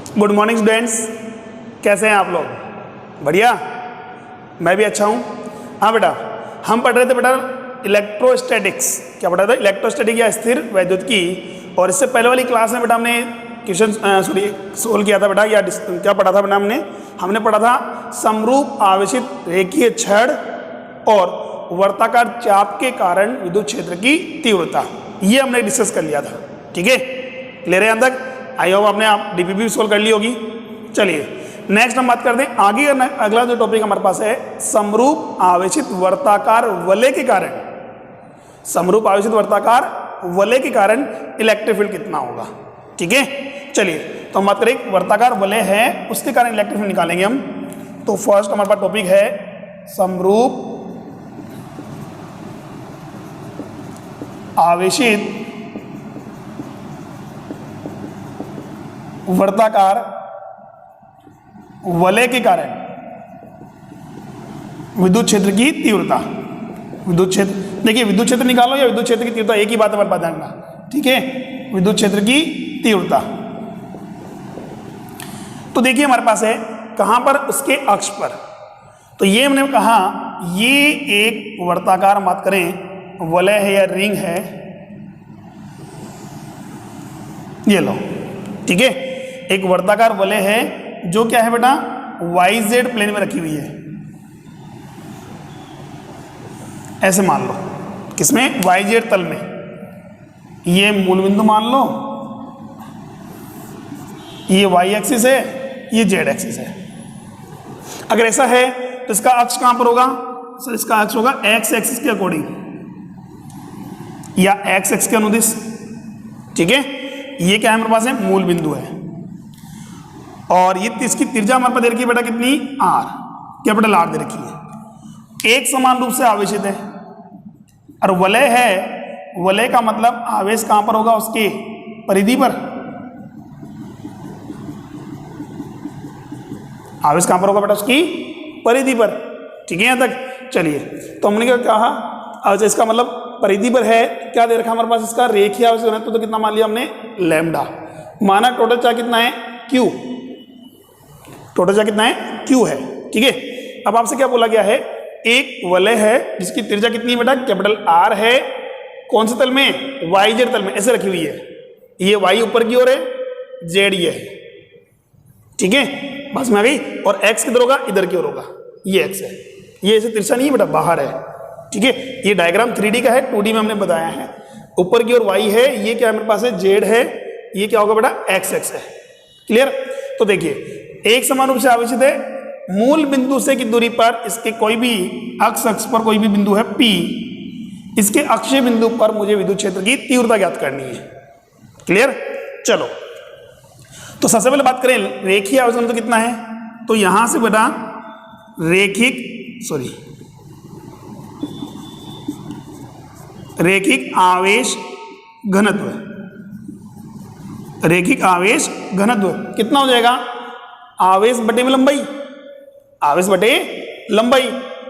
Good morning students, कैसे हैं आप लोग? बढ़िया, मैं भी अच्छा हूँ। हाँ बेटा, हम पढ़ रहे थे बेटा इलेक्ट्रोस्टैटिक्स। क्या पढ़ा था? इलेक्ट्रोस्टैटिक या स्थिर वैद्युतिकी। और इससे पहले वाली क्लास में बेटा हमने क्वेश्चन सोल्व किया था बेटा, या क्या पढ़ा था बेटा? हमने पढ़ा था समरूप आवेशित रेखीय छड़ और वर्ताकार चाप के कारण विद्युत क्षेत्र की तीव्रता, ये हमने डिस्कस कर लिया था। ठीक है, क्लियर है यहाँ तक? आई होप आपने डीपीपी भी सोल्व कर ली होगी। चलिए नेक्स्ट हम बात करते हैं आगे। अगला जो टॉपिक हमारे पास है समरूप आवेशित वर्ताकार वलय के कारण, समरूप आवेशित वर्ताकार वलय के कारण इलेक्ट्रिक फील्ड कितना होगा। ठीक है, चलिए तो हम बात करें वर्ताकार वलय है उसके कारण इलेक्ट्रिक फील्ड निकालेंगे हम। तो फर्स्ट हमारे पास टॉपिक है समरूप आवेशित वर्ताकार वलय के कारण विद्युत क्षेत्र की तीव्रता। विद्युत क्षेत्र, देखिए विद्युत क्षेत्र निकालो या विद्युत क्षेत्र की तीव्रता, एक ही बात हमारे पास जानना। ठीक है, विद्युत क्षेत्र की तीव्रता। तो देखिए हमारे पास है कहां पर, उसके अक्ष पर। तो ये हमने कहा ये एक वर्ताकार बात करें वलय है या रिंग है, ये लो। ठीक है, एक वर्ताकार वलय है जो क्या है बेटा, YZ प्लेन में रखी हुई है। ऐसे मान लो, किसमें? YZ तल में। ये मूल बिंदु मान लो, ये Y एक्सिस है, ये Z एक्सिस है। अगर ऐसा है तो इसका अक्ष कहां पर होगा? सर इसका अक्ष होगा X एक्सिस के अकॉर्डिंग या X एक्सिस के अनुदिश। ठीक है, ये क्या है हमारे पास है? मूल बिंदु है। और ये इसकी त्रिज्या हमारे पास दे रखी है बेटा कितनी? R, कैपिटल R दे रखी है। एक समान रूप से आवेशित है और वलय है। वलय का मतलब आवेश कहां पर होगा? उसके परिधि पर। आवेश कहां पर होगा बेटा? उसकी परिधि पर। ठीक है यहां तक? चलिए तो हमने क्या कहा, अच्छा इसका मतलब परिधि पर है। क्या दे रखा हमारे पास? इसका रेखीय आवेश घनत्व तो कितना मान लिया हमने? लैम्डा। माना टोटल चार्ज कितना है? Q। टोटल चार्ज कितना है? Q है। ठीक है, अब आपसे क्या बोला गया है? एक वलय है जिसकी त्रिज्या कितनी है बेटा? कैपिटल R है। कौन से तल में? YZ तल में ऐसे रखी हुई है। ये Y ऊपर की ओर है, Z ये है। ठीक है, बस में आ गई। और X किधर होगा? इधर की ओर होगा, ये X है। ये ऐसे तिरछा नहीं है बेटा, बाहर है। ठीक है, ये डायग्राम 3D का है, 2D में हमने बताया है। ऊपर की ओर Y है, ये क्या मेरे पास है? Z है। ये क्या होगा बेटा? X है। क्लियर? तो देखिए एक समान रूप से आवेशित है, मूल बिंदु से की दूरी पर इसके कोई भी अक्ष पर कोई भी बिंदु है P, इसके अक्षीय बिंदु पर मुझे विद्युत क्षेत्र की तीव्रता ज्ञात करनी है। क्लियर? चलो तो सबसे पहले बात करें रेखीय आवेश घनत्व कितना है। तो यहां से बेटा रैखिक आवेश घनत्व, रैखिक आवेश घनत्व कितना हो जाएगा? आवेश बटे में लंबाई, आवेश बटे लंबाई।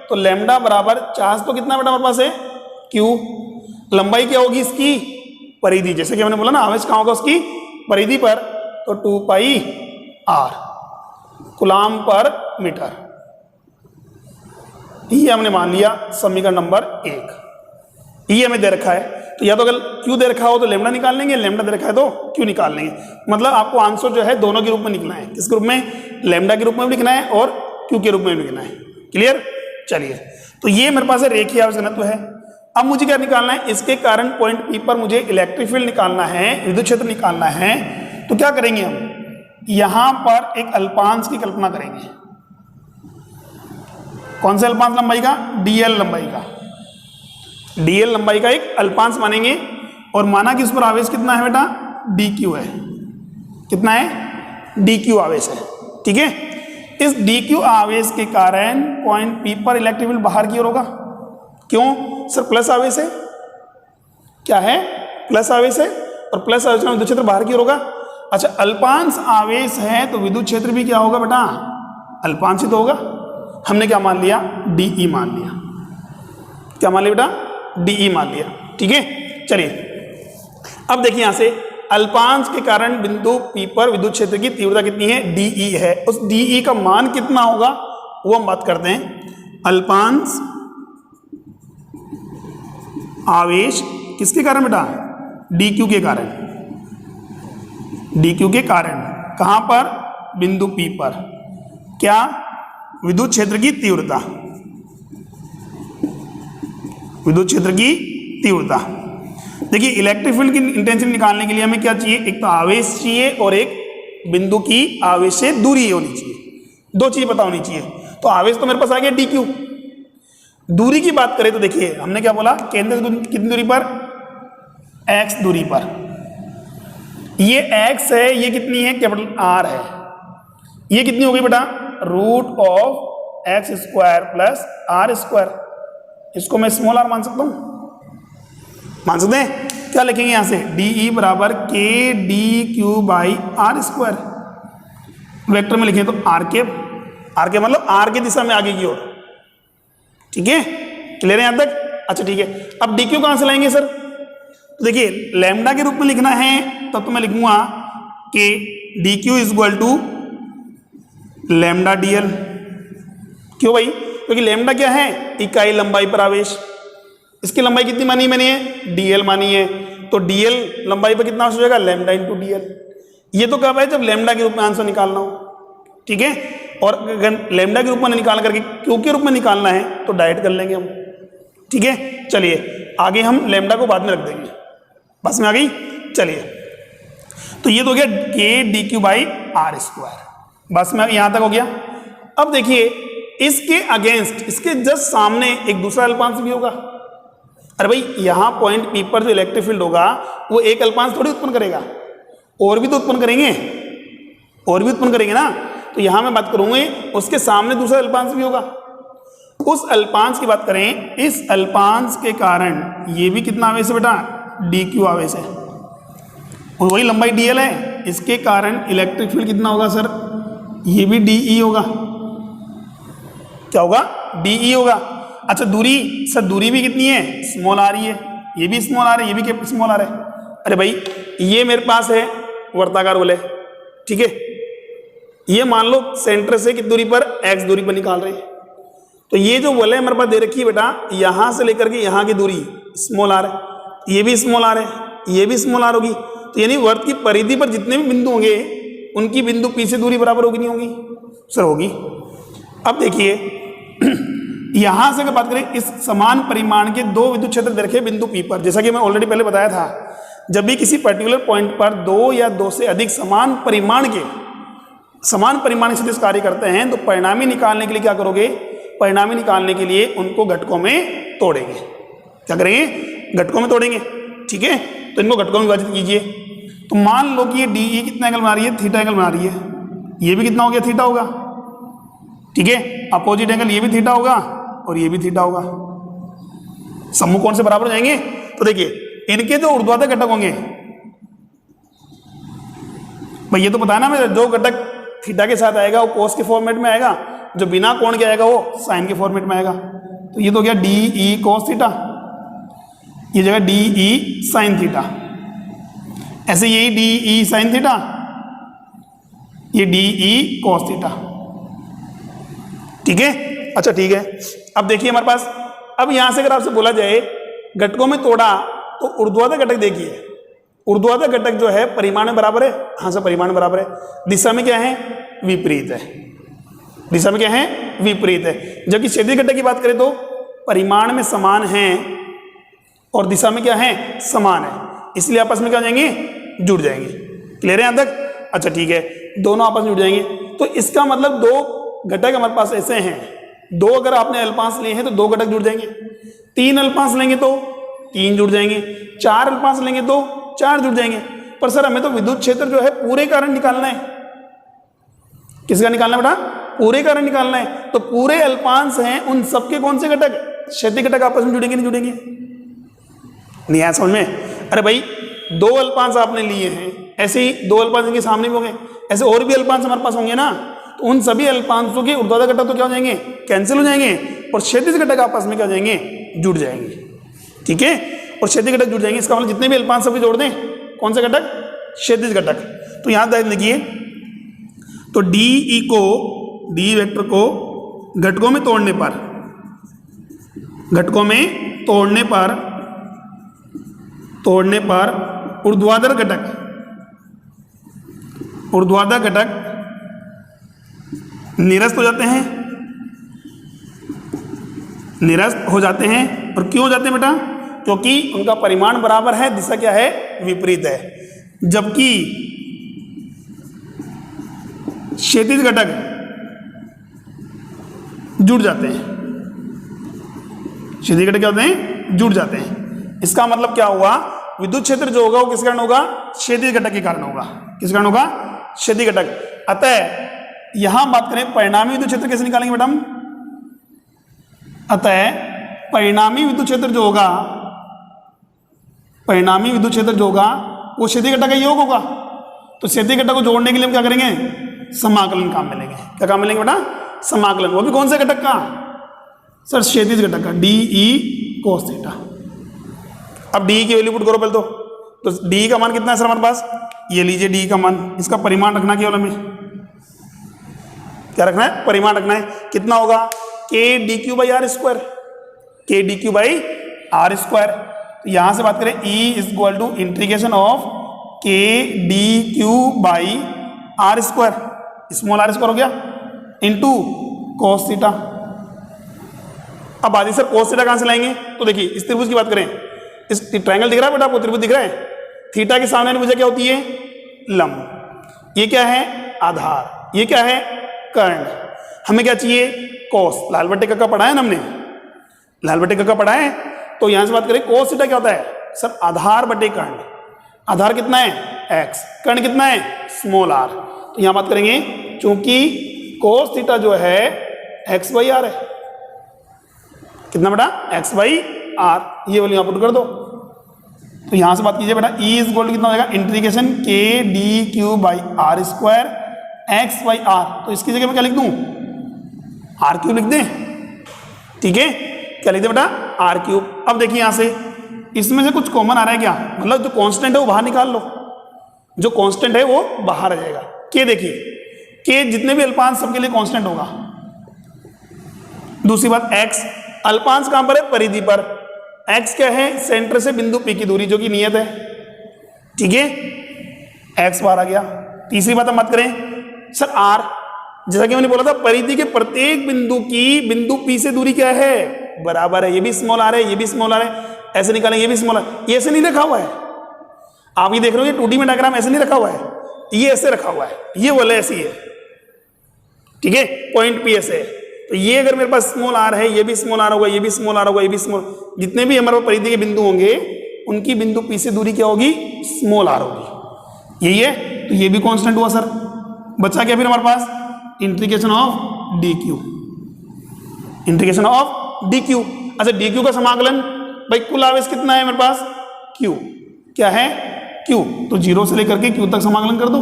तो लैम्डा बराबर चार्ज तो कितना बेटा हमारे पास है? Q। लंबाई क्या होगी इसकी? परिधि। जैसे कि हमने बोला ना, आवेश कहां होगा? उसकी परिधि पर। तो 2 पाई R कूलाम पर मीटर। ये हमने मान लिया समीकरण नंबर 1। ये हमें दे रखा है, तो या तो अगर Q दे रखा हो तो लैम्डा निकाल लेंगे, लैम्डा दे रखा है तो Q निकाल लेंगे। मतलब आपको आंसर जो है दोनों के रूप में लिखना है। किस रूप में? लैम्डा के रूप में भी लिखना है और Q के रूप में भी लिखना है। क्लियर? चलिए तो ये मेरे पास है रेखीय आवेश घनत्व है। अब मुझे क्या निकालना है? इसके कारण पॉइंट P पर मुझे इलेक्ट्रिक फील्ड निकालना है, विद्युत क्षेत्र निकालना है। तो क्या करेंगे हम? यहां पर एक अल्पांश की कल्पना करेंगे। कौन से अल्पांश? लंबाई का, DL लंबाई का। DL लंबाई का एक अल्पांश मानेंगे और माना कि उस पर आवेश कितना है बेटा? DQ है। कितना है? DQ आवेश है। ठीक है, इस DQ आवेश के कारण पॉइंट P पर इलेक्ट्रिक फील्ड बाहर की ओर होगा। क्यों सर? प्लस आवेश है। क्या है? प्लस आवेश है, और प्लस आवेश में विद्युत क्षेत्र बाहर की ओर होगा। अच्छा, अल्पांश आवेश है तो विद्युत क्षेत्र भी क्या होगा बेटा? अल्पांशित होगा। हमने क्या मान लिया? DE मान लिया। क्या मान लिया बेटा? DE मान लिया। ठीक है, चलिए अब देखिए यहां से अल्पांश के कारण बिंदु P पर विद्युत क्षेत्र की तीव्रता कितनी है, DE है। उस DE का मान कितना होगा वो हम बात करते हैं। अल्पांश आवेश किसके कारण बेटा, DQ के कारण, DQ के कारण कहां पर, बिंदु P पर, क्या, विद्युत क्षेत्र की तीव्रता, विद्युत क्षेत्र की तीव्रता। देखिए इलेक्ट्रिक फील्ड की इंटेंसिटी निकालने के लिए हमें क्या चाहिए, एक तो आवेश चाहिए और एक बिंदु की आवेश से दूरी होनी चाहिए, दो चीजें पता होनी चाहिए। तो आवेश तो मेरे पास आ गया DQ। दूरी की बात करें तो देखिए हमने क्या बोला, केंद्र से कितनी दूरी पर, x दूरी पर, ये x है, ये कितनी है, कैपिटल R है, ये कितनी हो गई बेटा, √x² प्लस R²। इसको मैं स्मॉल r मान सकता हूं, मान सकते हैं। क्या लिखेंगे यहां से, DE बराबर KDQ/R²। वेक्टर में लिखें तो r के मतलब r की दिशा में आगे की ओर, ठीक है, क्लियर है यहां तक। अच्छा ठीक है, अब DQ कहां से लाएंगे सर, तो देखिए लैम्डा के रूप में लिखना है तब तो मैं लिखूंगा कि DQ = लैम्डा DL। क्यों भाई, क्योंकि लैम्डा क्या है, इकाई लंबाई पर आवेश। इसकी लंबाई कितनी मानी मैंने, DL मानी है, तो DL लंबाई पर कितना हो जाएगा, लैम्डा × DL। ये तो कब है, जब लैम्डा के रूप में आंसर निकालना हो, ठीक है। और अगर लैम्डा के रूप में निकाल करके क्यू के रूप में निकालना है तो डायरेक्ट कर लेंगे हम, ठीक है। चलिए आगे हम लैम्डा को बाद में रख देंगे, बस में आ गई। चलिए तो ये तो हो गया KDQ/R², बस में यहां तक हो गया। अब देखिए इसके अगेंस्ट, इसके जस्ट सामने एक दूसरा अल्पांश भी होगा। अरे भाई यहां पॉइंट P पर जो इलेक्ट्रिक फील्ड होगा वो एक अल्पांश थोड़ी उत्पन्न करेगा, और भी तो उत्पन्न करेंगे, और भी उत्पन्न करेंगे ना। तो यहां मैं बात करूंगी उसके सामने दूसरा अल्पांश भी होगा। उस अल्पांश की बात करें, इस अल्पांश के कारण ये भी कितना आवेश है बेटा, DQ आवेश है, और वही लंबाई DL है। इसके कारण इलेक्ट्रिक फील्ड कितना होगा सर, ये भी DE होगा। क्या होगा, DE होगा। अच्छा दूरी, सर दूरी भी कितनी है, स्मॉल r ही है, ये भी स्मॉल r है, ये भी स्मॉल r है। अरे भाई ये मेरे पास है वर्ताकार वलय, ठीक है, ये मान लो सेंटर से कितनी दूरी पर, x दूरी पर निकाल रहे हैं। तो ये जो वलय मेरे पास दे रखी है बेटा, यहां से लेकर के यहां की दूरी स्मॉल r है, ये भी स्मॉल r है, ये भी स्मॉल r होगी। तो यानी वर्त की परिधि पर जितने भी बिंदु होंगे उनकी बिंदु P से दूरी बराबर होगी, नहीं होगी सर, होगी। अब देखिए यहां से अगर बात करें, इस समान परिमाण के दो विद्युत क्षेत्र दे रखे बिंदु P पर, जैसा कि मैं ऑलरेडी पहले बताया था, जब भी किसी पर्टिकुलर पॉइंट पर दो या दो से अधिक समान परिमाण से सदिश कार्य करते हैं तो परिणामी निकालने के लिए क्या करोगे, परिणामी निकालने के लिए उनको घटकों में तोड़ेंगे। क्या करेंगे, घटकों में तोड़ेंगे, ठीक है। तो इनको घटकों में विभाजित कीजिए। तो मान लो कि ये DE कितना एंगल बना रही है, थीटा एंगल बना रही है, ये भी कितना हो गया, थीटा होगा, ठीक है। अपोजिट एंगल ये भी थीटा होगा और ये भी थीटा होगा। समूह कोण से बराबर हो जाएंगे। तो देखिए इनके जो ऊर्ध्वाधर घटक होंगे, भाई ये तो पता है ना मैं, जो घटक थीटा के साथ आएगा वो कोस के फॉर्मेट में आएगा, जो बिना कोण के आएगा वो साइन के फॉर्मेट में आएगा। तो ये तो गया DE cos थीटा, ये जगह DE sin थीटा, ऐसे यही DE sin थीटा, ये DE cos थीटा, ठीक है। अच्छा ठीक है, अब देखिए हमारे पास, अब यहां से अगर आपसे बोला जाए घटकों में तोड़ा तो ऊर्ध्वाधर घटक देखिए, ऊर्ध्वाधर घटक जो है परिमाण में बराबर है, हाँ सर परिमाण बराबर है, दिशा में क्या है, विपरीत है, दिशा में क्या है, विपरीत है। जबकि क्षेत्रीय घटक की बात करें तो परिमाण में समान है और दिशा में क्या है, समान है, इसलिए आपस में क्या हो जाएंगे, जुड़ जाएंगे। क्लियर है यहां तक। अच्छा ठीक है, दोनों आपस में जुड़ जाएंगे। तो इसका मतलब दो घटक हमारे पास ऐसे हैं, दो अगर आपने अल्पांश लिए हैं तो दो घटक जुड़ जाएंगे, तीन अल्पांश लेंगे तो तीन जुड़ जाएंगे, चार अल्पांश लेंगे तो चार जुड़ जाएंगे। पर सर हमें तो विद्युत क्षेत्र जो है पूरे कारण निकालना है। किसका निकालना है बेटा, पूरे कारण निकालना है। तो पूरे अल्पांश हैं, उन सबके कौन से घटक, क्षैतिज घटक आपस में जुड़ेंगे नहीं जुड़ेंगे, नहीं आया समझ में। अरे भाई दो अल्पांश आपने लिए हैं, ऐसे ही दो अल्पांश इनके सामने भी होंगे, ऐसे और भी अल्पांश हमारे पास होंगे ना, तो उन सभी अल्पांशों के ऊर्ध्वाधर घटक तो क्या हो जाएंगे, कैंसिल हो जाएंगे, और क्षैतिज घटक आपस में क्या हो जाएंगे, जुड़ जाएंगे, ठीक है। और क्षैतिज घटक जुड़ जाएंगे, इसका मतलब जितने भी अल्पांश सभी जोड़ दें, कौन से घटक, क्षैतिज घटक। तो यहाँ ध्यान देखिए, तो डी को, डी वेक्टर को घटकों में तोड़ने पर, घटकों में तोड़ने पर ऊर्ध्वाधर घटक, ऊर्ध्वाधर घटक निरस्त हो जाते हैं, निरस्त हो जाते हैं। और क्यों हो जाते हैं बेटा? क्योंकि उनका परिमाण बराबर है, दिशा क्या है? विपरीत है। जबकि क्षैतिज घटक जुड़ जाते हैं, क्षैतिज घटक क्या होते हैं? जुड़ जाते हैं। इसका मतलब क्या हुआ? विद्युत क्षेत्र जो होगा वो किस कारण होगा? क्षैतिज घटक के कारण होगा। किस कारण होगा? क्षैतिज घटक। अतः यहां बात करें परिणामी विद्युत क्षेत्र कैसे निकालेंगे बेटा हम? अतः परिणामी विद्युत क्षेत्र जो होगा, परिणामी विद्युत क्षेत्र जो होगा वो क्षैतिज घटक का योग होगा। तो क्षैतिज घटक को जोड़ने के लिए हम क्या करेंगे? समाकलन काम मिलेंगे। क्या काम मिलेंगे बेटा? समाकलन। वो भी कौन से घटक का? सर क्षैतिज घटक का, डी ई कोस थीटा। अब डी की वैल्यू पुट करो पहले तो डी का मान कितना है सर हमारे पास? ये लीजिए डी का मान, इसका परिमाण रखना केवल हमें, क्या रखना है? परिमाण रखना है। कितना होगा? K D Q by are square, K D Q by are square. तो यहां से बात करें E is equal to integration of K D Q by are square, small R square हो गया, इंटू कोस थीटा। अब बाजी सर कोस थीटा कहां से लाएंगे? तो देखिए इस त्रिभुज की बात करें, इस ट्रायंगल दिख रहा है बेटा आपको? त्रिभुज दिख रहा है? थीटा के सामने भुजा क्या होती है? लंब। ये क्या है? आधार। ये क्या है? कर्ण। हमें क्या चाहिए? कोस। लाल बट्टे का पढ़ा है ना हमने, लाल बट्टे का पढ़ा है। तो यहां से बात करें कोस थीटा क्या होता है? सर आधार बटे कर्ण। आधार कितना है? x, कर्ण कितना है? Small r। तो यहां बात करेंगे चूंकि कोस थीटा जो है x बाई आर है। कितना बेटा? x by r. ये वाली यहां पुट कर दो। तो यहां से बात कीजिए बेटा, E इज इक्वल टू कितना हो जाएगा? इंटीग्रेशन के D Q by are square x by r. तो इसकी जगह मैं क्या लिख दूं? आर क्यूब लिख दें। ठीक है, क्या लिख दे बेटा? R cube. अब देखिए यहां से इसमें से कुछ कॉमन आ रहा है क्या? मतलब जो कांस्टेंट है वो बाहर निकाल लो, जो कांस्टेंट है वो बाहर आ जाएगा। के देखिए, के जितने भी अल्पांश सबके लिए कांस्टेंट होगा। दूसरी बात x, अल्पांश कहां पर है? परिधि पर। x क्या है? सेंटर से बिंदु P की दूरी, जो कि नियत है। ठीक है, x बाहर आ गया। तीसरी बात हम बात करें सर r, जैसा कि मैंने बोला था परिधि के प्रत्येक बिंदु की बिंदु P से दूरी क्या है? बराबर है। ये भी स्मॉल r है, ये भी स्मॉल r है। ऐसे निकालें, ये भी स्मॉल r। ये ऐसे नहीं रखा हुआ है, आप ये देख रहे हो, ये 2D में डायग्राम ऐसे नहीं रखा हुआ है, ये ऐसे रखा हुआ है। ये वाला ऐसी है। ठीक है, पॉइंट P ऐसे है। तो ये अगर मेरे पास स्मॉल r है, ये भी स्मॉल r होगा, ये भी स्मॉल r होगा, ये भी स्मॉल, जितने भी हमारे परिधि के बिंदु होंगे उनकी बिंदु P से दूरी क्या होगी? स्मॉल r होगी। यही है। तो ये भी कांस्टेंट हुआ सर। बचा क्या फिर हमारे पास? Integration of D Q, integration of D Q. अच्छा, डी क्यू का समाकलन भाई, कुल आवेश कितना है मेरे पास? क्यू। क्या है? क्यू। तो 0 से लेकर के क्यू तक समाकलन कर दो,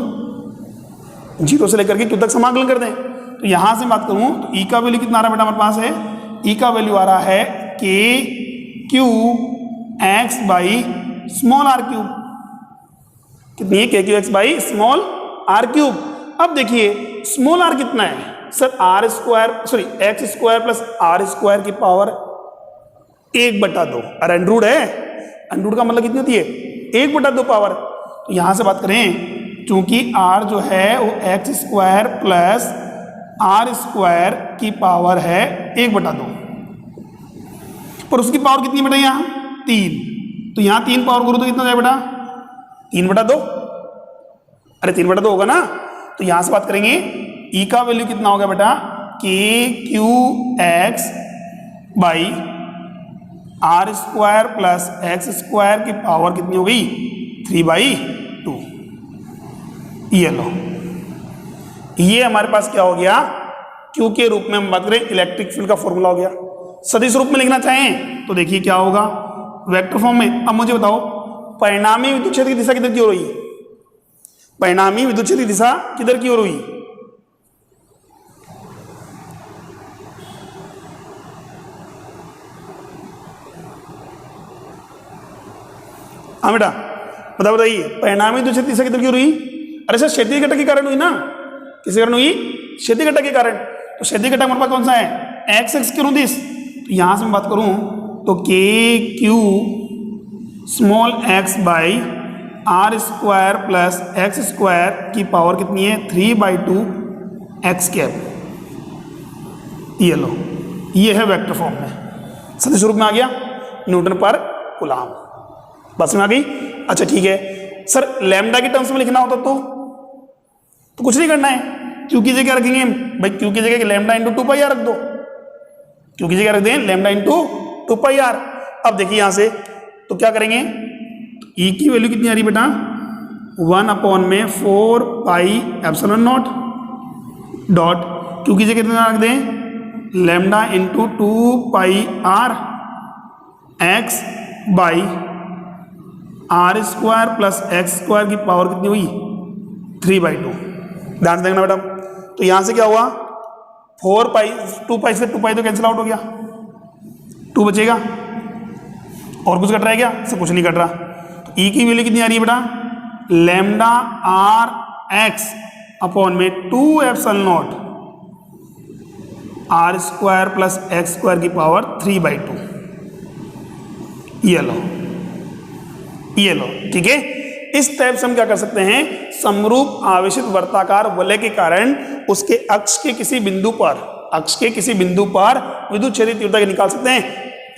0 से लेकर के क्यू तक समाकलन कर दें। तो यहां से बात करूं तो ई का वैल्यू कितना आ रहा है बेटा हमारे पास है? ई का वैल्यू आ रहा है k Q x by small r cube. कितनी है? K Q x by small r cube. अब देखिए स्मॉल आर कितना है? Sir r square, sorry x square plus r square की पावर 1/2। और अंडरूट है, अंडरूट का मतलब कितनी होती है? 1/2 पावर। तो यहां से बात करें, चूंकि r जो है वो x square plus r square की पावर है 1/2, पर उसकी पावर कितनी बेटा? यहाँ 3। तो यहाँ 3 पावर करो तो कितना जाए बेटा? 3/2। अरे 3/2 होगा ना। तो यहां से बात करेंगे ई का वैल्यू कितना होगा बेटा? K Q x by are square plus x square की पावर कितनी हो गई? 3/2। ये लो, ये हमारे पास क्या हो गया? क्यू के रूप में हम बात करें, इलेक्ट्रिक फील्ड का फॉर्मूला हो गया। सदिश रूप में लिखना चाहें तो देखिए क्या होगा? वेक्टर फॉर्म में। अब मुझे बताओ, परिणामी विद्युत क्षेत्र की दिशा किधर की ओर हुई? परिणामी विद्युत क्षेत्र की दिशा किधर की ओर हुई? हाँ बेटा, बताइए परिणामी तो क्षैतिज घटक क्यों हुई? अरे सर क्षैतिज घटक के कारण हुई ना, किसके कारण हुई? क्षैतिज घटक के कारण। तो क्षैतिज घटक हमारे पास कौन सा है? एक्स एक्स क्यों दिस। तो यहां से मैं बात करूं तो k q small x by are square plus x square की पावर कितनी है? 3/2 एक्स कैप। ये लो, ये है वेक्टर फॉर्म में, सदिश रूप में आ गया, न्यूटन पर कूलम्ब। बस में आ गई। अच्छा ठीक है सर, लैम्डा की टर्म्स में लिखना होता तो कुछ नहीं करना है, क्यू की जगह रखेंगे भाई, क्यू की जगह लैम्डा इंटू 2πr रख दो, क्यू की जगह रख दें लैम्डा इंटू 2πr। अब देखिए यहां से तो क्या करेंगे, ई की वैल्यू कितनी आ रही बेटा? 1/4πε0 डॉट क्यू की जगह कितना रख दें? Lambda into 2πr x by are square plus x square की पावर कितनी हुई? 3/2। ध्यान से देखना बेटा, तो यहां से क्या हुआ? 4π 2π से 2π तो कैंसिल आउट हो गया, 2 बचेगा, और कुछ कट रहा है क्या? सब कुछ नहीं कट रहा। तो ई की वैल्यू कितनी आ रही है बेटा? लैम्डा आर एक्स अपॉन में 2ε0 R square plus x square की पावर 3/2। ये लो, ये लो, ठीक है। इस टाइप से हम क्या कर सकते हैं, समरूप आवेशित वर्ताकार वलय के कारण उसके अक्ष के किसी बिंदु पर विद्युत क्षेत्रीय तीव्रता निकाल सकते हैं।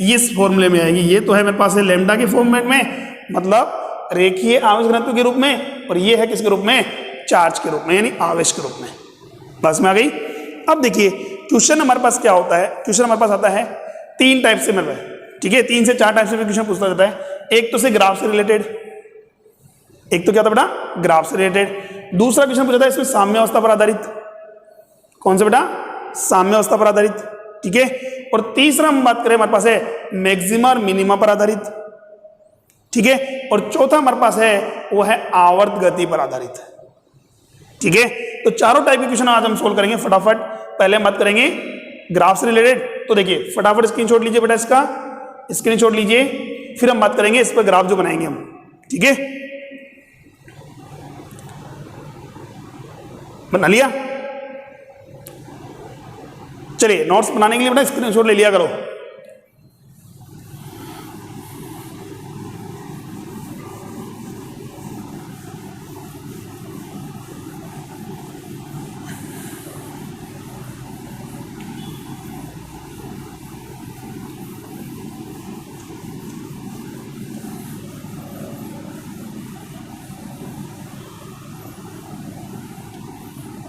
ये इस फॉर्मूले में आएगी। ये तो है मेरे पास है लैम्डा के फॉर्मेट में, मतलब रेखीय आवेश घनत्व के रूप में, और ये है किसके रूप में? चार्ज के रूप में, यानी आवेश के रूप में। बस में आ गई। अब देखिए क्वेश्चन हमारे पास क्या होता है, क्वेश्चन हमारे पास आता है 3 टाइप से मिल रहा है, ठीक है, 3 से 4 टाइप से क्वेश्चन पूछता जाता है। एक तो से ग्राफ से रिलेटेड, एक तो क्या था बेटा? ग्राफ से रिलेटेड। दूसरा क्वेश्चन पूछा था इसमें साम्यावस्था पर आधारित। कौन सा बेटा? साम्यावस्था पर आधारित, ठीक है। और तीसरा हम बात करें हमारे पास है मैक्सिमा और मिनिमा पर आधारित, ठीक है। और चौथा हमारे पास है वो है आवर्त गति पर आधारित, ठीक है। तो चारों टाइप के क्वेश्चन आज हम सोल्व करेंगे फटाफट। पहले हम बात करेंगे ग्राफ से रिलेटेड, तो देखिए फटाफट स्क्रीनशॉट लीजिए बेटा, इसका स्क्रीनशॉट लीजिए, फिर हम बात करेंगे इस पर ग्राफ जो बनाएंगे हम, ठीक है। बना लिया? चलिए नोट्स बनाने के लिए बेटा स्क्रीनशॉट ले लिया करो।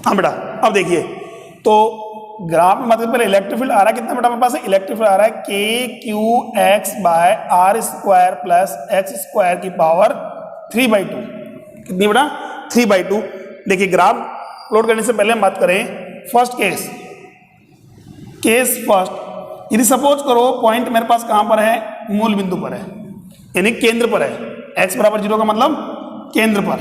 हाँ बेटा, अब देखिए तो ग्राफ में मतलब पहले इलेक्ट्रिक फील्ड आ रहा है कितना बेटा मेरे पास है? इलेक्ट्रिक फील्ड आ रहा है k Q x by r square plus x square की पावर 3/2। कितनी बेटा? 3/2। देखिए ग्राफ प्लॉट करने से पहले हम बात करें फर्स्ट केस फर्स्ट। यदि सपोज करो पॉइंट मेरे पास कहां पर है? मूल बिंदु पर है, यानी केंद्र पर है। x बराबर 0 का मतलब केंद्र पर,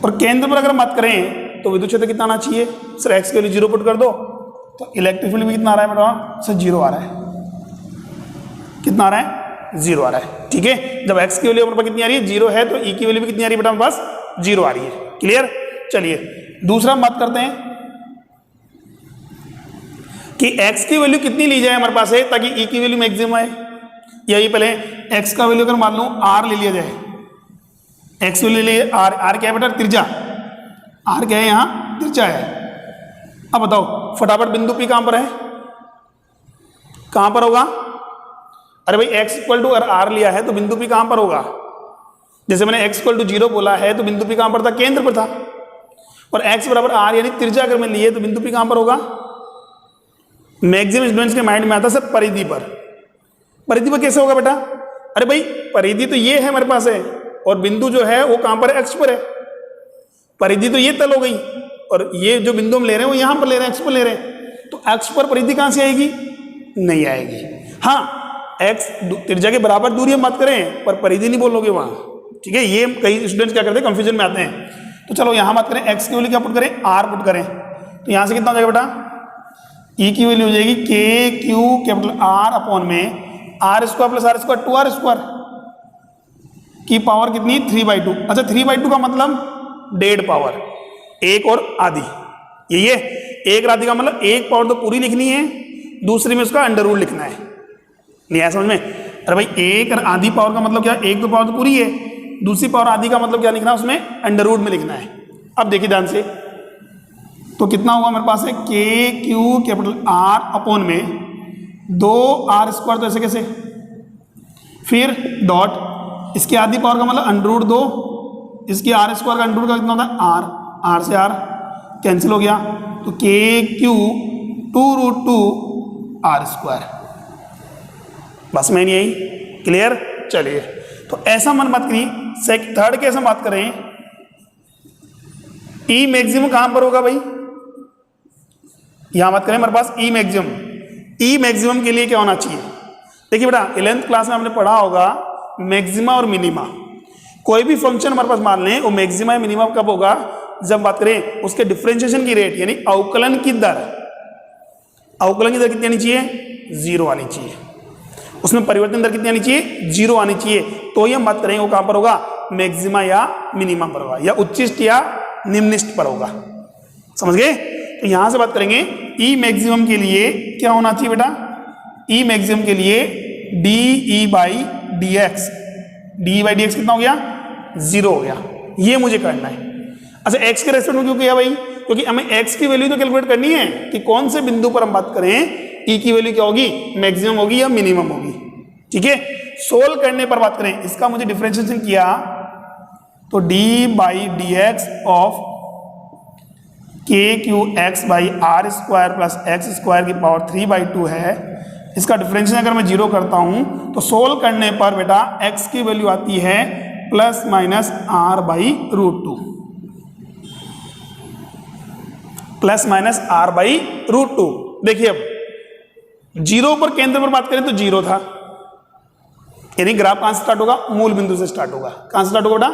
और केंद्र पर अगर हम बात करें तो विद्युत क्षेत्र कितना आना चाहिए? सर x के लिए 0 पुट कर दो, तो इलेक्ट्रिक फील्ड भी कितना आ रहा है बेटा? सर 0 आ रहा है। कितना आ रहा है? 0 आ रहा है, ठीक है। जब x की वैल्यू हमारे पास कितनी आ रही है? 0 है, तो e की वैल्यू भी कितनी आ रही है बेटा हमारे पास? 0 आ रही है। क्लियर? चलिए दूसरा हम बात करते हैं कि x की वैल्यू कितनी ली जाए हमारे पास है ताकि e की वैल्यू मैक्सिमम आए। यही पहले x का वैल्यू अगर मान लो r ले लिया जाए, x वैल्यू ले लिए r क्या है बेटा? त्रिज्या। r क्या है? यहाँ त्रिज्या है। अब बताओ फटाफट बिंदु P कहां पर है? कहां पर होगा? अरे भाई x इक्वल टू अगर r लिया है तो बिंदु P कहां पर होगा? जैसे मैंने x इक्वल टू 0 बोला है तो बिंदु P कहां पर था? केंद्र पर था। और x बराबर r यानी त्रिज्या अगर मैं लिए तो बिंदु P कहां पर होगा? मैक्सिमम स्टूडेंट्स के माइंड में आता है सर परिधि पर। परिधि पर कैसे होगा बेटा? अरे भाई परिधि तो ये है मेरे पास है, और बिंदु जो है वो कहां पर है? अक्ष पर है। परिधि तो ये तल हो गई, और ये जो बिंदु हम ले रहे हैं वो यहां पर ले रहे हैं, अक्ष पर ले रहे हैं। तो अक्ष पर परिधि कहां से आएगी? नहीं आएगी। हाँ एक्स त्रिज्या के बराबर दूरी हम बात करें पर परिधि नहीं बोलोगे वहां, ठीक है। ये कई स्टूडेंट्स क्या करते हैं? कंफ्यूजन में आते हैं। तो चलो यहां बात करें एक्स की वैल्यू क्या पुट करें? आर पुट करें, तो यहां से कितना हो जाएगा बेटा? ई की वैल्यू हो जाएगी k q capital r upon में r square plus r square 2r square. की पावर कितनी, 3/2। अच्छा 3/2 का मतलब डेढ़ पावर, एक और आधी, ये एक और आधी का मतलब एक पावर तो पूरी लिखनी है, दूसरी में उसका अंडर रूट लिखना है। नहीं आया समझ में? अरे भाई एक और आधी पावर का मतलब क्या, एक तो पावर तो पूरी है, दूसरी पावर आधी का मतलब क्या लिखना है, उसमें अंडर रूट में लिखना है। अब देखिए ध्यान से, तो कितना होगा मेरे पास है, k q capital r upon में 2r², तो ऐसे कैसे, फिर डॉट, इसकी आधी पावर का मतलब अंडर रूट 2, इसकी r² का अंडर रूट का कितना होता है r, r से r कैंसिल हो गया, तो के क्यू 2√2r²। बस में यही क्लियर। चलिए तो ऐसा मन मत करिए। थर्ड केस में बात करें, ई मैक्सिमम कहां पर होगा भाई, यहां बात करें हमारे पास ई मैक्सिमम। ई मैक्सिमम के लिए क्या होना चाहिए, देखिए बेटा 11th क्लास में हमने पढ़ा होगा मैक्सिमा और मिनिमा। कोई भी फंक्शन हमारे पास मान लें, वो मैक्सिमा या मिनिमा कब होगा, जब बात करें उसके डिफरेंशिएशन की रेट, यानी अवकलन की दर। अवकलन की दर कितनी आनी चाहिए, 0 आनी चाहिए, उसमें परिवर्तन दर कितनी आनी चाहिए, 0 आनी चाहिए। तो ये हम बात करेंगे वो कहां पर होगा, मैक्सिमा या मिनिमा पर होगा, या उच्चिष्ट या निम्निष्ट पर होगा। समझ गए? तो यहां से बात करेंगे ई मैक्सिमम के लिए क्या होना चाहिए बेटा, ई मैक्सिमम के लिए DE/dx, DE/dx कितना हो गया, 0 हो गया। ये मुझे करना है। अच्छा x के रेस्पेक्ट में क्यों किया भाई, क्योंकि हमें x की वैल्यू तो कैलकुलेट करनी है कि कौन से बिंदु पर हम बात करें e की वैल्यू क्या होगी, मैक्सिमम होगी या मिनिमम होगी। ठीक है, सोल्व करने पर बात करें, इसका मुझे डिफरेंशिएशन किया तो d/dx of KQX/r² plus x² की पावर 3/2 है। इसका डिफरेंशिएशन अगर मैं 0 करता हूं तो सोल्व करने पर बेटा x की वैल्यू आती है ±r/√2, ±r/√2। देखिए अब 0 पर केंद्र पर बात करें तो 0 था, यानी ग्राफ कहां से स्टार्ट होगा, मूल बिंदु से स्टार्ट होगा। कहां से स्टार्ट होगा बेटा,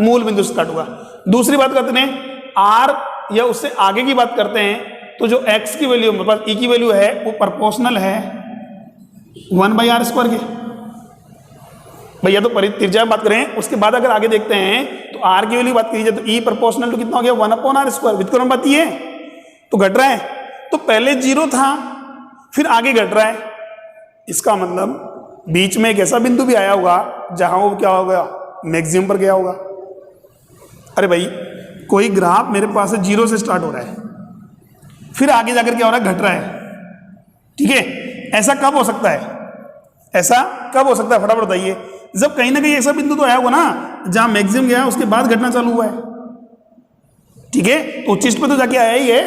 मूल बिंदु से स्टार्ट होगा। दूसरी बात करते हैं r या उससे आगे की बात करते हैं, तो जो x की वैल्यू मेरे पास, e की वैल्यू है वो प्रोपोर्शनल है 1/r² के। भैया तो त्रिज्या बात करें, उसके बाद अगर आगे देखते हैं तो r की वैल्यू बात कीजिए तो e प्रोपोर्शनल टू कितना हो गया, 1/r²। व्युत्क्रम बात ये तो घट रहा है, तो पहले 0 था फिर आगे घट रहा है, इसका मतलब बीच में एक ऐसा बिंदु भी आया होगा जहां वो क्या हो गया, मैक्सिमम पर गया होगा। अरे भाई कोई ग्राफ मेरे पास है 0 से स्टार्ट हो रहा है, फिर आगे जाकर क्या हो रहा है, घट रहा है। ठीक है, ऐसा कब हो सकता है, ऐसा कब हो सकता है, फटाफट बताइए। जब कहीं ना कहीं ऐसा बिंदु तो आया होगा ना जहां मैक्सिमम गया, उसके बाद घटना चालू हुआ है। ठीक है, तो उच्चिष्ट पे तो जाके आया ही है।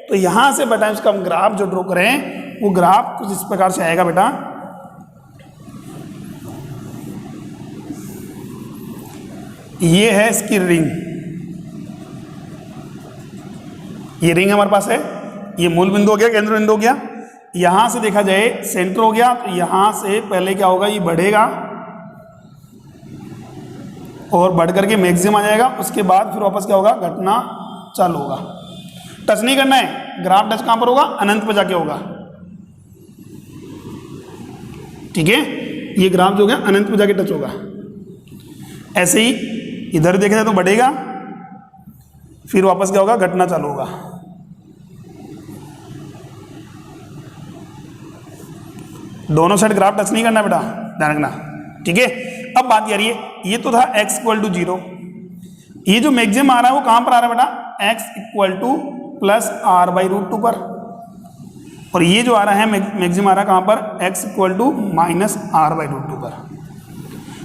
तो यहां से बेटा इसका हम ग्राफ जो ड्रॉ करें, वो ग्राफ कुछ इस प्रकार से आएगा बेटा। ये है इसकी रिंग, ये रिंग हमारे पास है, ये मूल बिंदु हो गया, केंद्र बिंदु हो गया। यहां से देखा जाए सेंटर हो गया, तो यहां से पहले क्या होगा, ये बढ़ेगा और बढ़ करके मैक्सिमम आ जाएगा, उसके बाद फिर वापस क्या होगा, घटना चालू होगा। टच नहीं करना है, ग्राफ टच कहां पर होगा, अनंत पर जाके होगा। ठीक है, ये ग्राफ जो है अनंत पर जाके टच होगा। ऐसे ही इधर देखा जाए तो बढ़ेगा, फिर वापस क्या होगा, घटना चालू होगा। दोनों साइड ग्राफ टच नहीं करना बेटा, ध्यान रखना। ठीक है, अब बात ये आ रही है, ये तो था x = 0, ये जो मैक्सिमम आ रहा है वो कहां पर आ रहा है बेटा, x = +r/√2 पर, और ये जो आ रहा है मैक्सिमम आ रहा है कहां पर, x = -r/√2 पर।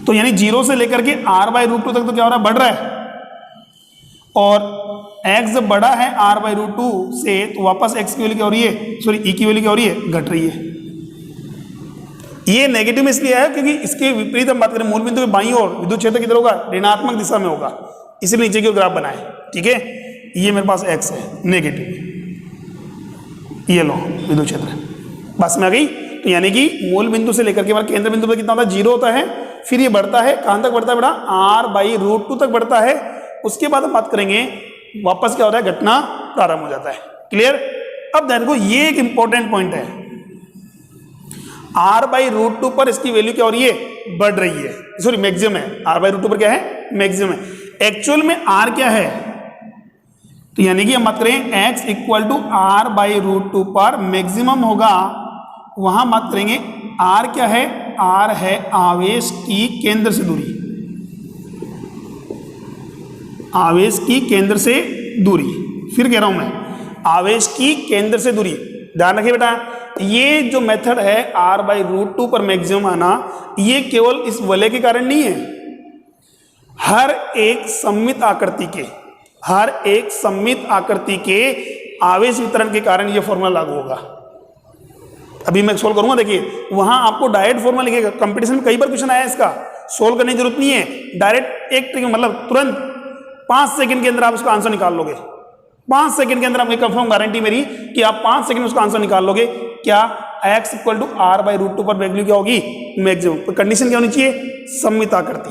तो यानी 0 से लेकर के r/√2 तक तो क्या हो रहा है, बढ़ रहा है, और x जब बड़ा है r/√2 से तो वापस x की वैल्यू क्या हो रही है, सॉरी e की वैल्यू क्या हो रही है, घट रही है। ये नेगेटिव में इसलिए है क्योंकि इसके विपरीत हम बात करें, मूल बिंदु के बाईं ओर विद्युत क्षेत्र किधर होगा, ऋणात्मक दिशा में होगा, इसलिए नीचे की ओर ग्राफ बनाए। ठीक है, ये मेरे पास x है नेगेटिव, ये लो विद्युत क्षेत्र, बस में आ गई। तो यानी कि मूल बिंदु से लेकर के हमारे केंद्र बिंदु पर कितना होता है, 0 होता है, फिर ये बढ़ता है, कहां तक बढ़ता है बेटा, r/√2 तक बढ़ता है। उसके बाद हम बात करेंगे वापस क्या होता है, घटना प्रारंभ हो जाता है। क्लियर? अब देखो ये एक इंपॉर्टेंट पॉइंट है, आर बाई रूट टू पर इसकी वैल्यू क्या हो रही है, बढ़ रही है, सॉरी मैक्सिमम है, आर बाई रूट टू पर क्या है, मैक्सिमम है। एक्चुअल में आर क्या है, तो यानी कि हम बात करें x equal to r by root two पर मैक्सिमम होगा, वहां बात करेंगे आर क्या है, आर है आवेश की केंद्र से दूरी, आवेश की केंद्र से दूरी, फिर कह रहा हूं मैं आवेश की केंद्र से दूरी। ध्यान रखिए बेटा, ये जो मेथड है आर बाई रूट टू पर मैक्सिमम आना, ये केवल इस वलय के कारण नहीं है, हर एक सममित आकृति के, हर एक सममित आकृति के आवेश वितरण के कारण यह फॉर्मूला लागू होगा। अभी मैं सोल्व करूंगा, देखिए वहां आपको डायरेक्ट फॉर्मूला लिखेगा, कंपटीशन में कई बार क्वेश्चन आया इसका, सोल्व करने की जरूरत नहीं है, डायरेक्ट एक ट्रिक मतलब तुरंत 5 सेकंड के अंदर आप उसका आंसर निकाल लोगे, 5 सेकंड के अंदर आपको कंफर्म गारंटी मेरी कि आप 5 सेकंड में उसका आंसर निकाल लोगे। क्या x equal to r by root two पर वैल्यू क्या होगी, मैक्सिमम। कंडीशन क्या होनी चाहिए, सममित आकृति,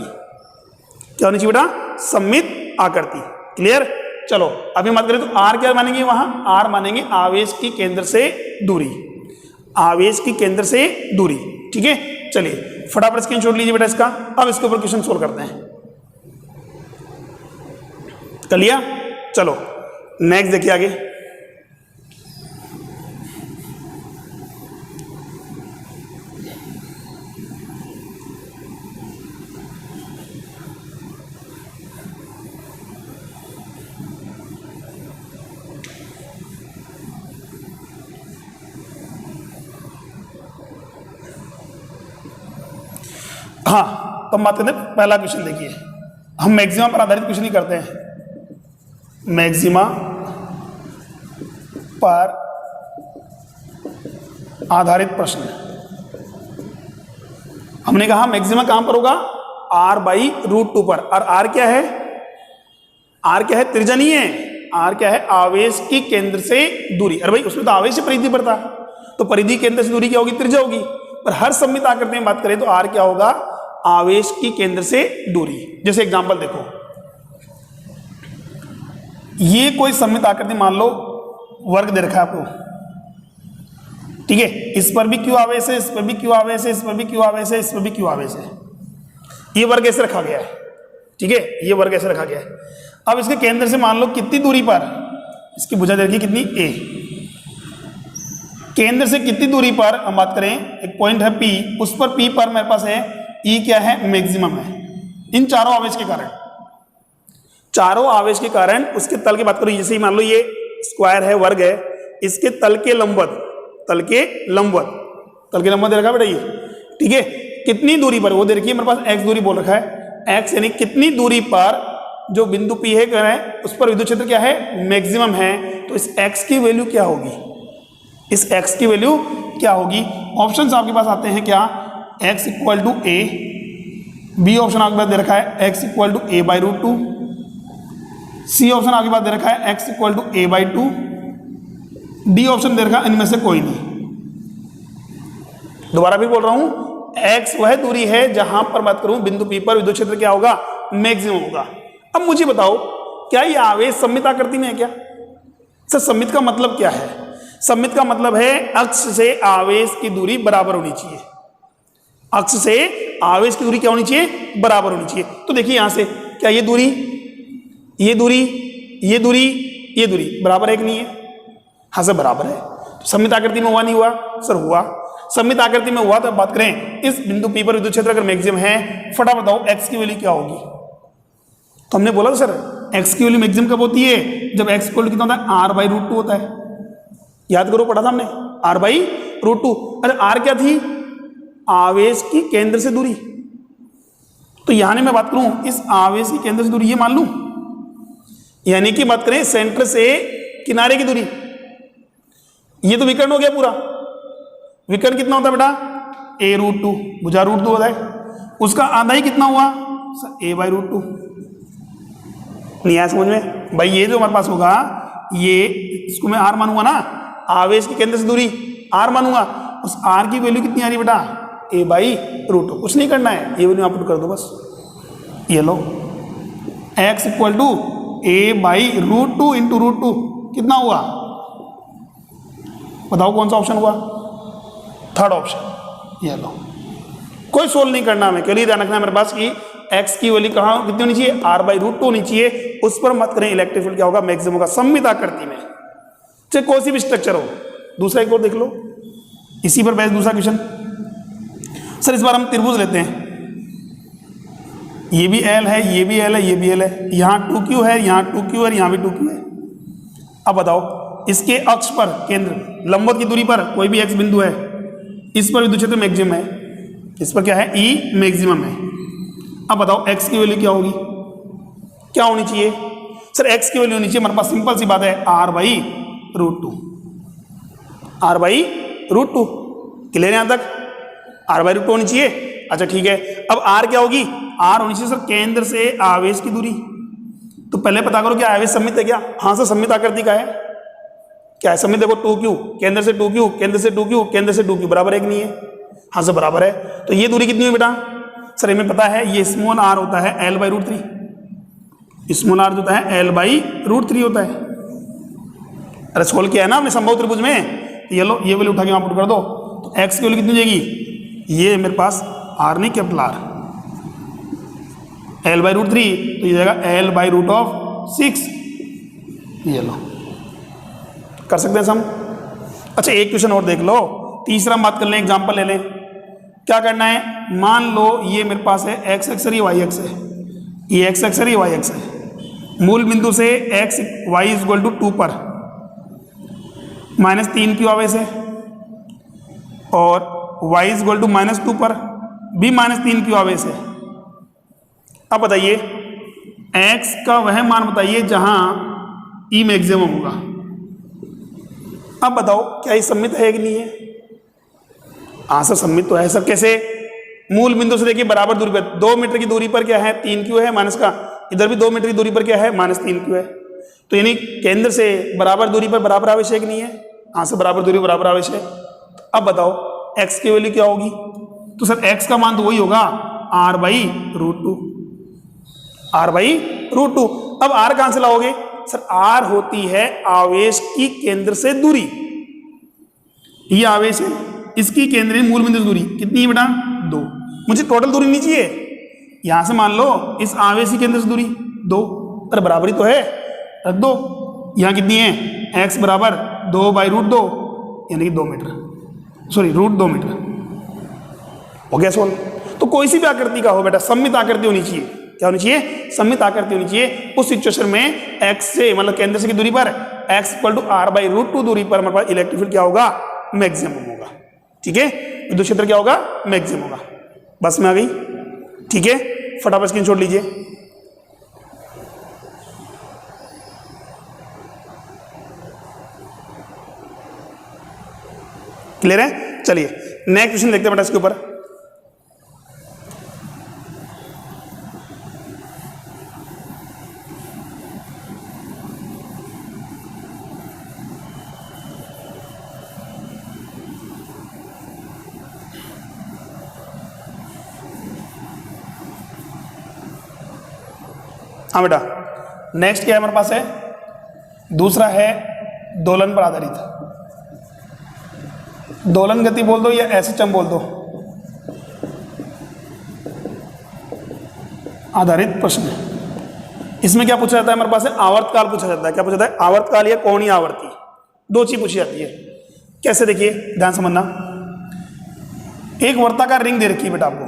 क्या होनी चाहिए बेटा, सममित आकृति। क्लियर, चलो अभी बात करें तो r क्या मानेंगे, वहां r मानेंगे आवेश की केंद्र से दूरी, आवेश की केंद्र से दूरी। ठीक है, चलिए फटाफट स्क्रीनशॉट लीजिए बेटा इसका, अब इसके ऊपर क्वेश्चन सोल्व करते हैं। कर लिया, चलो नेक्स्ट देखिए आगे। हाँ, तो हम बात करते हैं पहला क्वेश्चन। देखिए हम मैक्सिमा पर आधारित क्वेश्चन ही करते हैं, मैक्सिमा पर आधारित प्रश्न। हमने कहा मैक्सिमा कहां पर होगा, आर बाई रूट टू पर, और आर क्या है, आर क्या है, त्रिज्या नहीं है, आर क्या है, आवेश की केंद्र से दूरी। अरे भाई उसमें तो आवेश से परिधि पर था, तो परिधि केंद्र से दूरी क्या होगी, त्रिज्या होगी। पर हर सममित आकृति में बात करें तो आर क्या होगा, आवेश की केंद्र से दूरी। जैसे एग्जांपल देखो, ये कोई सममित आकृति मान लो, वर्ग दे रखा है आपको, ठीक है, इस पर भी क्यू आवेश है, इस पर भी क्यू आवेश है, इस पर भी क्यू आवेश है, इस पर भी क्यू आवेश है। ये वर्ग ऐसे रखा गया है, ठीक है, ये वर्ग ऐसे रखा गया है। अब इसके केंद्र से मान लो कितनी दूरी पर, इसकी भुजा दे रखी कितनी, ए, केंद्र से कितनी दूरी पर हम बात करें, एक पॉइंट है P, उस पर P पर मेरे पास है E क्या है, मैक्सिमम है। इन चारों आवेश के कारण, चारों आवेश के कारण उसके तल की बात करो, जैसे ही मान लो ये स्क्वायर है, वर्ग है, इसके तल के लंबवत, तल के लंबवत, तल के लंबवत दे रखा है बेटा ये, ठीक है, कितनी दूरी पर, वो दे रखी है मेरे पास x दूरी बोल रखा है, x यानी कितनी दूरी पर जो बिंदु P है कह रहे हैं उस पर विद्युत क्षेत्र क्या है, मैक्सिमम है। तो इस x की वैल्यू क्या होगी, इस x की वैल्यू क्या होगी। ऑप्शंस आपके पास आते हैं क्या, x equal to A, B option आपके पास दे रखा है x equal to A by root two, C option आपके पास दे रखा है x equal to A by two, D option दे रखा है इनमें से कोई नहीं। दोबारा भी बोल रहा हूं, x वह दूरी है जहां पर बात करूं बिंदु P पर विद्युत क्षेत्र क्या होगा, मैक्सिमम होगा। अब मुझे बताओ क्या ये आवेश सममित आकृति में है क्या। सर सममित का मतलब क्या है, सममित का मतलब है अक्ष से आवेश की दूरी बराबर होनी चाहिए, अक्ष से आवेश की दूरी क्या होनी चाहिए, बराबर होनी चाहिए। तो देखिए यहां से क्या ये दूरी, ये दूरी, ये दूरी, ये दूरी बराबर है कि नहीं है, हाँ सर बराबर है। तो सममित आकृति में हुआ नहीं हुआ, सर हुआ। सममित आकृति में हुआ तो बात करें इस बिंदु P पर विद्युत क्षेत्र अगर मैक्सिमम है, फटाफट बताओ x की वैल्यू क्या होगी। तो हमने बोला सर x की वैल्यू मैक्सिमम कब होती है, जब x इक्वल टू कितना होता है, r बाई रूट टू होता है। याद करो पढ़ा था हमने, r बाई रूट टू। अरे r क्या थी, आवेश की केंद्र से दूरी। तो यहां मैं बात करूं इस आवेश की केंद्र से दूरी, ये मान लूं, यानी कि बात करें सेंटर से किनारे की दूरी। ये तो विकर्ण हो गया पूरा, विकर्ण कितना होता है बेटा, ए रूट टू, भुजा रूट टू होता है, उसका आधा ही कितना हुआ, ए बाई रूट टू। नहीं आया समझ में भाई, ये जो हमारे पास होगा ये, इसको मैं आर मानूंगा ना, आवेश के केंद्र से दूरी आर मानूंगा, उस आर की वैल्यू कितनी आ रही बेटा, ए बाई रूट टू। कुछ नहीं करना है, ये वैल्यू आप पुट कर दो बस, ये लो x equal to A by root two into root two, कितना हुआ बताओ कौन सा ऑप्शन हुआ, थर्ड ऑप्शन। ये लो, कोई सोल्व नहीं करना हमें, केवल ध्यान रखना है मेरे पास कि x की वैल्यू कहाँ कितनी होनी चाहिए, r/√2 होनी चाहिए। उस पर मत करें इलेक्ट्रिक फील्ड क्या होगा, मैक्सिमम होगा सममित आकृति में, चाहे कोई सी भी स्ट्रक्चर हो। दूसरा एक और देख लो, इसी पर बेस्ड दूसरा क्वेश्चन। सर इस बार हम त्रिभुज लेते हैं, ये भी L है, ये भी L है, ये भी L है, यहाँ 2Q है, यहाँ 2Q है, यहाँ भी 2Q है। अब बताओ इसके अक्ष पर केंद्र लंबवत की दूरी पर कोई भी x बिंदु है, इस पर विद्युत क्षेत्र मैक्सिमम है, इस पर क्या है E मैक्सिमम है। अब बताओ x की वैल्यू क्या होगी, क्या होनी चाहिए सर, x की वैल्यू होनी चाहिए हमारे पास, सिंपल सी बात है r/√2, r/√2। क्लियर यहां तक, r/√2 होनी चाहिए। अच्छा ठीक है, अब r क्या होगी, r होनी चाहिए सर केंद्र से आवेश की दूरी। तो पहले पता करो क्या आवेश सममित है क्या, हाँ सर सममित आकृति का है, क्या है सममित, देखो 2Q केंद्र से 2Q, केंद्र से 2Q, केंद्र से 2Q बराबर है कि नहीं है, हाँ सर बराबर है। तो ये दूरी कितनी हुई बेटा, सर हमें पता है ये स्मॉल r होता है L/√3, स्मॉल r जो होता है L/√3 होता है। अरे सोल्व किया है ना हमने समबाहु त्रिभुज में, ये लो ये वैल्यू उठा के वहां पुट कर दो, तो x की वैल्यू कितनी हो जाएगी, ये मेरे पास r नहीं कैपिटल R, L/√3 तो ये जाएगा L/√6, ये लो कर सकते हैं सम। अच्छा एक क्वेश्चन और देख लो, तीसरा हम बात कर लें, एग्जांपल ले लें। क्या करना है, मान लो ये मेरे पास है x अक्ष है, ये y अक्ष है, ये x अक्ष है, ये y अक्ष है। मूल बिंदु से x y = 2 पर -3Q आवेश है, और y = -2 पर भी -3Q आवेश है। अब बताइए x का वह मान बताइए जहां E मैक्सिमम होगा। अब बताओ क्या ये सममित है कि नहीं है, हाँ सर सममित तो है सर। कैसे, मूल बिंदु से देखिए बराबर दूरी पर 2 मीटर की दूरी पर क्या है 3Q है माइनस का, इधर भी 2 मीटर की दूरी पर क्या है -3Q है। तो यानी केंद्र से बराबर दूरी पर बराबर आवेश है कि नहीं है, हाँ सर बराबर दूरी बराबर आवेश है। अब बताओ x की वैल्यू क्या होगी, तो सर x का मान तो वही होगा r/√2, r/√2। अब r कहां से लाओगे सर, r होती है आवेश की केंद्र से दूरी, ये आवेश है, इसकी केंद्र मूल बिंदु दूरी कितनी है बेटा 2, मुझे टोटल दूरी नहीं चाहिए, यहां से मान लो इस आवेश की केंद्र से दूरी 2, अरे बराबरी तो है रख दो, यहां कितनी है x बराबर 2/√2 यानी कि 2 मीटर, सॉरी √2 मीटर हो गया सोल्व। तो कोई सी भी आकृति का हो बेटा सममित आकृति होनी चाहिए, क्या होनी चाहिए, सममित आकृति होनी चाहिए। उस सिचुएशन में x से मतलब केंद्र से की दूरी पर x = r/√2 दूरी पर हमारे पास इलेक्ट्रिक फील्ड क्या होगा, मैक्सिमम होगा। ठीक है, विद्युत क्षेत्र क्या होगा, मैक्सिमम होगा। बस में आ गई, ठीक है, फटाफट स्क्रीनशॉट लीजिए। क्लियर है, चलिए नेक्स्ट क्वेश्चन देखते हैं बेटा इसके ऊपर। हाँ बेटा नेक्स्ट क्या है हमारे पास है, दूसरा है दोलन पर आधारित, दोलन गति बोल दो या SHM बोल दो, आधारित प्रश्न। इसमें क्या पूछा जाता है हमारे पास है, आवर्तकाल पूछा जाता है। क्या पूछा जाता है, आवर्तकाल या कोणीय आवर्ती, दो चीज पूछी जाती है। कैसे, देखिए ध्यान समझना, एक वर्ताकार रिंग दे रखी है बेटा आपको,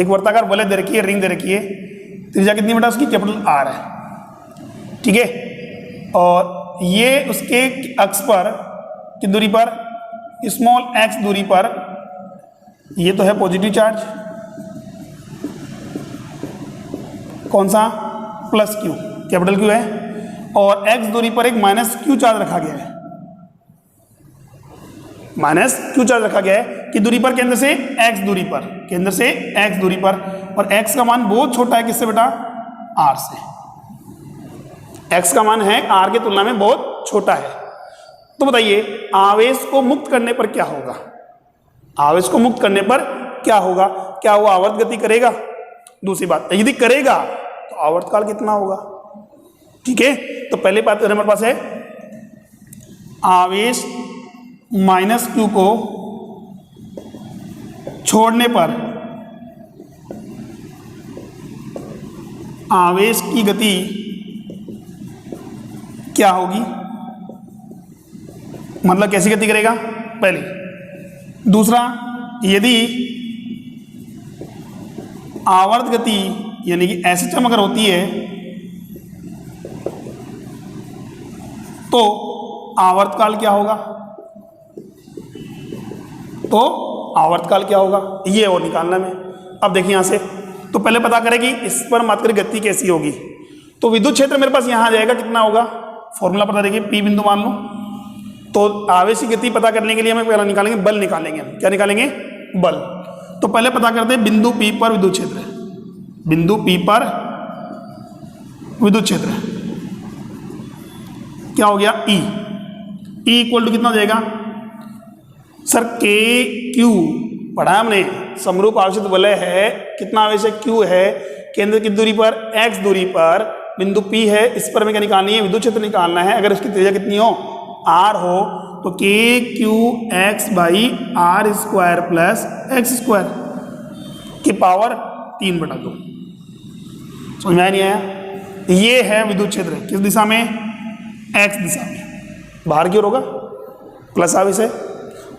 एक वर्ताकार वलय दे रखी है, रिंग दे रखी है, त्रिज्या कितनी बेटा उसकी कैपिटल R है, ठीक है, और ये उसके अक्ष पर की दूरी पर स्मॉल x दूरी पर ये तो है पॉजिटिव चार्ज, कौन सा +Q कैपिटल Q है, और x दूरी पर एक -Q चार्ज रखा गया है, -Q चार्ज रखा गया है कि दूरी पर केंद्र से x दूरी पर, केंद्र से x दूरी पर, और x का मान बहुत छोटा है किससे बेटा, R से, x का मान है R की तुलना में बहुत छोटा है। तो बताइए आवेश को मुक्त करने पर क्या होगा, आवेश को मुक्त करने पर क्या होगा, क्या वो आवर्त गति करेगा, दूसरी बात यदि करेगा तो आवर्तकाल कितना होगा। ठीक है, तो पहले बात हमारे पास है आवेश -Q को छोड़ने पर आवेश की गति क्या होगी, मतलब कैसी गति करेगा पहले। दूसरा, यदि आवर्त गति यानी कि एसएचएम अगर होती है तो आवर्तकाल क्या होगा, तो आवर्तकाल क्या होगा, ये और निकालना में। अब देखिए यहां से तो पहले पता करें कि इस पर बात करें गति कैसी होगी। तो विद्युत क्षेत्र मेरे पास यहां आ जाएगा, कितना होगा, फॉर्मूला पता देखिए, पी बिंदु मान लो। तो आवेश की गति पता करने के लिए हमें पहला निकालेंगे बल, निकालेंगे क्या निकालेंगे, बल। तो पहले पता करते हैं बिंदु पी पर विद्युत क्षेत्र, बिंदु पी पर विद्युत क्षेत्र क्या हो गया, ई इक्वल टू कितना हो जाएगा सर, के क्यू पढ़ा हमने, समरूप आवेशित वलय है, कितना आवेश है, क्यू है, केंद्र की दूरी पर एक्स दूरी पर बिंदु पी है, इस पर हमें क्या निकालनी है, विद्युत क्षेत्र निकालना है। अगर उसकी त्रिज्या कितनी हो, आर हो, तो k Q x by are square plus x square की पावर 3/2। समझ में नहीं आया, ये है विद्युत क्षेत्र किस दिशा में, एक्स दिशा में, बाहर की ओर होगा, प्लस आवेश है,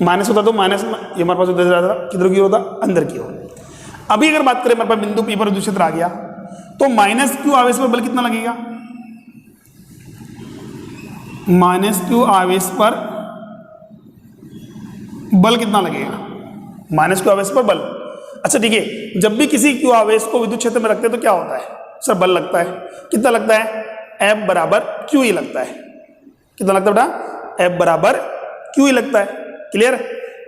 माइनस होता तो माइनस, ये हमारे पास उधर जा रहा था, किधर की ओर होता, अंदर की ओर। अभी अगर बात करें हमारे पास बिंदु पी पर विद्युत क्षेत्र आ गया, तो माइनस क्यू आवेश पर बल कितना लगेगा, माइनस क्यू आवेश पर बल कितना लगेगा, माइनस क्यू आवेश पर बल। अच्छा ठीक है, जब भी किसी क्यू आवेश को विद्युत क्षेत्र में रखते हैं तो क्या होता है सर, बल लगता है, कितना लगता है, F बराबर क्यू ई लगता है, कितना लगता है बेटा, F बराबर क्यू ई लगता है, क्लियर।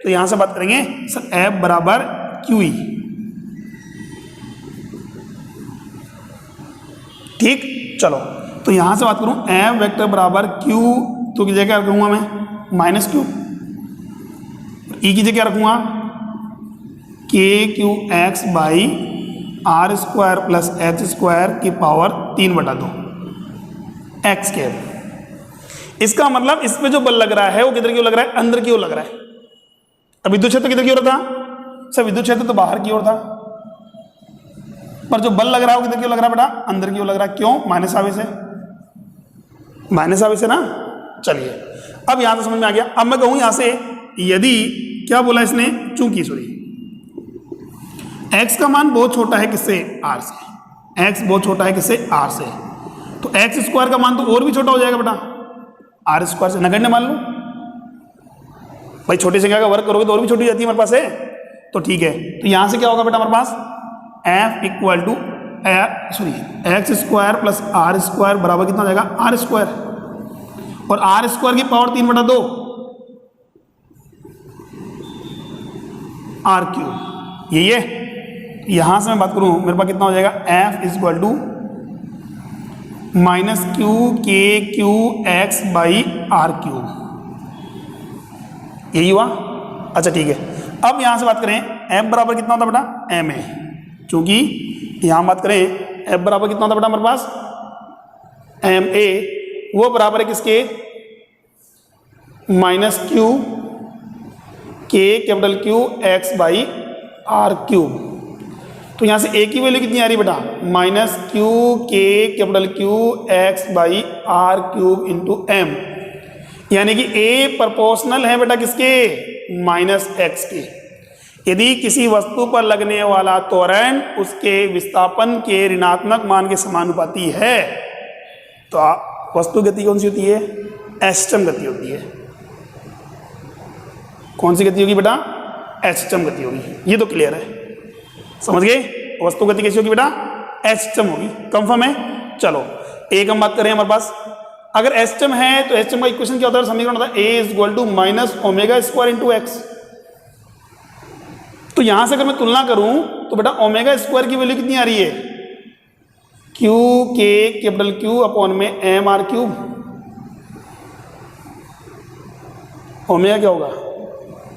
तो यहां से बात करेंगे सर F बराबर क्यू ई, ठीक। चलो तो यहां से बात करूं F वेक्टर बराबर क्यू, तो की जगह रखूंगा मैं माइनस क्यू, ई की जगह रखूंगा k Q x by are square plus x square की पावर 3/2 एक्स कैप। इसका मतलब इस पे जो बल लग रहा है वो किधर की ओर लग रहा है, अंदर की ओर लग रहा है। अब विद्युत क्षेत्र किधर की ओर था सर, विद्युत क्षेत्र तो बाहर की ओर था, पर जो बल लग रहा है वो किधर की ओर लग रहा है बेटा, अंदर की ओर लग रहा है। क्यों, माइनस आवेश है, माइनस आवेश है ना। चलिए अब यहां से समझ में आ गया। अब मैं कहूं यहां से, यदि क्या बोला इसने, चूंकि सॉरी x का मान बहुत छोटा है किससे, r से, x बहुत छोटा है किससे, r से, तो एक्स स्क्वायर का मान तो और भी छोटा हो जाएगा बेटा, आर स्क्वायर से। नगण्य मान लो भाई, छोटी संख्या का वर्ग करोगे तो और भी छोटी जाती है हमारे पास है, तो ठीक है। तो यहां से क्या होगा बेटा हमारे पास, f equal to x square plus r square बराबर कितना हो जाएगा, आर स्क्वायर, और आर स्क्वायर की पावर 3/2 आर क्यूब, यही है। यहां से मैं बात करूं मेरे पास कितना हो जाएगा, f equal to minus Q K Q x by are cube, यही हुआ। अच्छा ठीक है, अब यहां से बात करें f बराबर कितना होता बेटा, m है, क्योंकि यहां बात करें f बराबर कितना होता बेटा हमारे पास, m a, वो बराबर है किसके, minus Q k capital q x by are cube. तो यहां से a की वैल्यू कितनी आ रही बेटा, minus Q k capital q x by are cube into m, यानी कि a प्रोपोर्शनल है बेटा किसके, माइनस एक्स के। यदि किसी वस्तु पर लगने वाला त्वरण उसके विस्थापन के ऋणात्मक मान के समानुपाती है तो वस्तु गति कौन सी होती है, एस्टम गति होती है। कौन सी गति होगी बेटा, एस्टम गति होगी, ये तो क्लियर है, समझ गए। वस्तु गति कैसी होगी बेटा, एस्टम होगी, कंफर्म है। चलो एक हम बात करें हमारे पास, अगर एस्टम है तो एस्टम का इक्वेशन क्या होता है, समीकरण होता है a equal to minus omega square into x. तो यहां से अगर मैं तुलना करूं तो बेटा ओमेगा स्क्वायर की वैल्यू कितनी आ रही है, Q k capital Q upon में एम आर क्यूब। ओमेगा क्या होगा,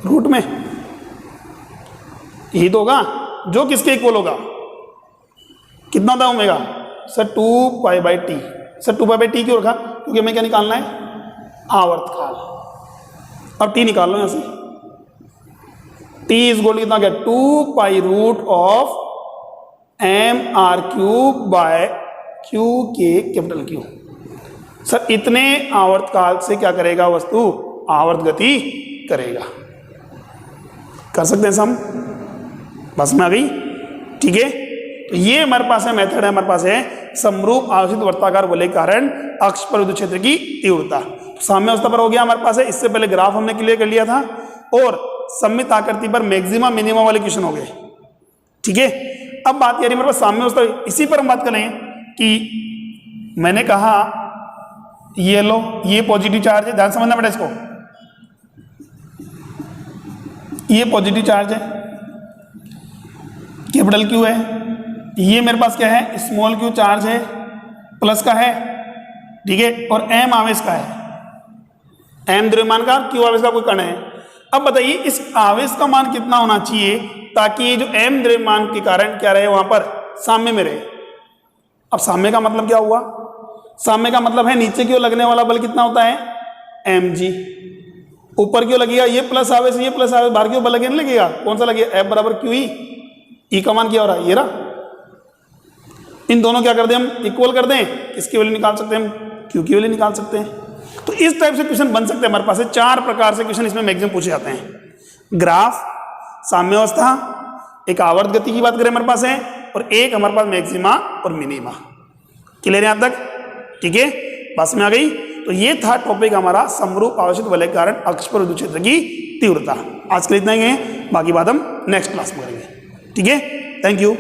रूट में, यही तो होगा जो किसके इक्वल होगा, कितना था omega sir, 2π/t। Sir 2π/t क्यों रखा, क्योंकि हमें क्या निकालना है, आवर्तकाल। अब t निकाल लो यहां से, टी इज इक्वल टू कितना क्या 2 pi root of m r cube by q k capital q. Sir इतने आवर्त काल से क्या करेगा वस्तु, आवर्त गति करेगा। कर सकते हैं सम, बस में आ गई, ठीक है। तो ये हमारे पास है मेथड है, हमारे पास है समरूप आवेशित वर्ताकार वलय कारण अक्ष पर विद्युत क्षेत्र की तीव्रता। तो साम्य अवस्था पर हो गया हमारे पास है, इससे पहले ग्राफ हमने क्लियर कर लिया था, और सममित आकृति पर मैक्सिमा मिनिमम वाले क्वेश्चन हो गए, ठीक है। अब बात यानी हमारे पास साम्य अवस्था, इसी पर हम बात करें कि मैंने कहा ये लो, ये पॉजिटिव चार्ज है, ध्यान समझना बेटा इसको, ये पॉजिटिव चार्ज है, कैपिटल क्यू है, ये मेरे पास क्या है स्मॉल क्यू चार्ज है, प्लस का है, ठीक है, और एम आवेश का है, एम द्रव्यमान का, क्यू आवेश का कोई कण है। अब बताइए इस आवेश का मान कितना होना चाहिए ताकि ये जो एम द्रव्यमान के कारण क्या रहे वहां पर साम्य में रहे। अब साम्य का मतलब क्या हुआ, साम्य का मतलब है नीचे की ओर लगने वाला बल कितना होता है एम जी, ऊपर की ओर लगेगा ये प्लस आवेश, ये प्लस आवेश, बाहर की ओर बल लगे नहीं लगेगा, कौन सा लगेगा एफ बराबर क्यू ई का मान क्या हो रहा है ये रहा। इन दोनों क्या कर दें हम इक्वल कर दें, किसकी वैल्यू निकाल सकते हैं हम, क्यू की वैल्यू निकाल सकते हैं। तो इस टाइप से क्वेश्चन बन सकते हैं हमारे पास है, 4 प्रकार से क्वेश्चन इसमें मैक्सिमम पूछे जाते हैं। ग्राफ, साम्यावस्था, एक आवर्त गति की बात करें हमारे पास है, और एक हमारे पास मैक्सिमा और मिनिमा। क्लियर है यहां तक, ठीक है, पास में आ गई। तो ये था टॉपिक हमारा समरूप आवेशित वलय कारण अक्ष पर विद्युत क्षेत्र की तीव्रता। आज के लिए इतना ही है, बाकी बात हम नेक्स्ट क्लास में करेंगे, ठीक है। Thank you.